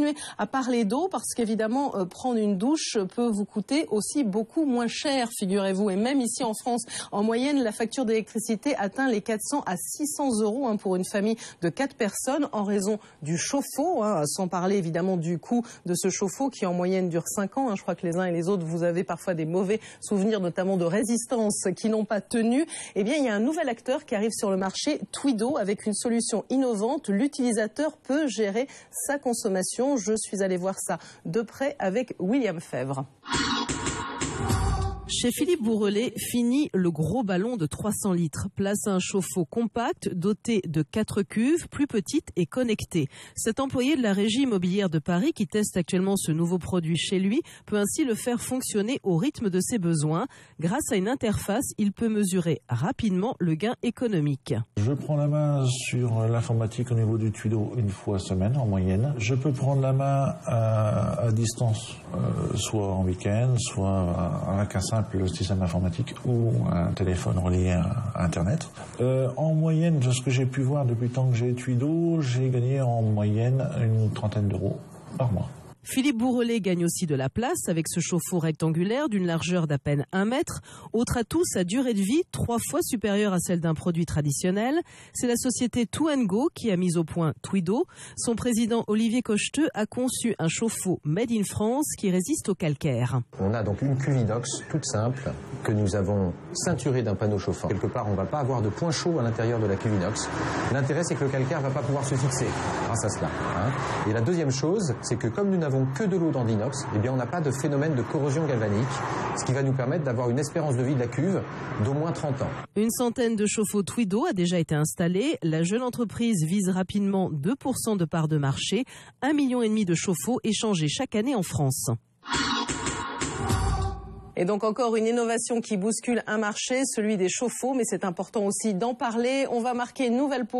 continuer à parler d'eau parce qu'évidemment, prendre une douche peut vous coûter aussi beaucoup moins cher, figurez-vous. Et même ici en France, en moyenne, la facture d'électricité atteint les 400 à 600 € pour une famille de 4 personnes en raison du chauffe-eau, sans parler évidemment du coût de ce chauffe-eau qui en moyenne dure 5 ans. Je crois que les uns et les autres, vous avez parfois des mauvais souvenirs, notamment de résistance qui n'ont pas tenu. Eh bien, il y a un nouvel acteur qui arrive sur le marché, Twido, avec une solution innovante. L'utilisateur peut gérer sa consommation. Je suis allée voir ça de près avec William Fèvre. Chez Philippe Bourrelet, fini le gros ballon de 300 litres. Place à un chauffe-eau compact, doté de 4 cuves, plus petites et connectées. Cet employé de la régie immobilière de Paris, qui teste actuellement ce nouveau produit chez lui, peut ainsi le faire fonctionner au rythme de ses besoins. Grâce à une interface, il peut mesurer rapidement le gain économique. Je prends la main sur l'informatique au niveau du Twido une fois semaine en moyenne. Je peux prendre la main à distance, soit en week-end, soit avec un simple système informatique ou un téléphone relié à Internet. En moyenne, de ce que j'ai pu voir depuis le temps que j'ai Twido, j'ai gagné en moyenne une trentaine d'euros par mois. Philippe Bourrelet gagne aussi de la place avec ce chauffe-eau rectangulaire d'une largeur d'à peine 1 mètre. Autre atout, sa durée de vie 3 fois supérieure à celle d'un produit traditionnel. C'est la société Too & Go qui a mis au point Twido. Son président Olivier Cocheteux a conçu un chauffe-eau made in France qui résiste au calcaire. On a donc une cuve inox toute simple que nous avons ceinturée d'un panneau chauffant. Quelque part, on ne va pas avoir de point chaud à l'intérieur de la cuve inox. L'intérêt, c'est que le calcaire ne va pas pouvoir se fixer grâce à cela. Et la deuxième chose, c'est que comme nous n'avons que de l'eau dans l'inox, eh bien on n'a pas de phénomène de corrosion galvanique, ce qui va nous permettre d'avoir une espérance de vie de la cuve d'au moins 30 ans. Une centaine de chauffe-eau Twido a déjà été installée. La jeune entreprise vise rapidement 2% de part de marché, 1,5 million de chauffe-eau échangés chaque année en France. Et donc encore une innovation qui bouscule un marché, celui des chauffe-eau, mais c'est important aussi d'en parler. On va marquer une nouvelle pause.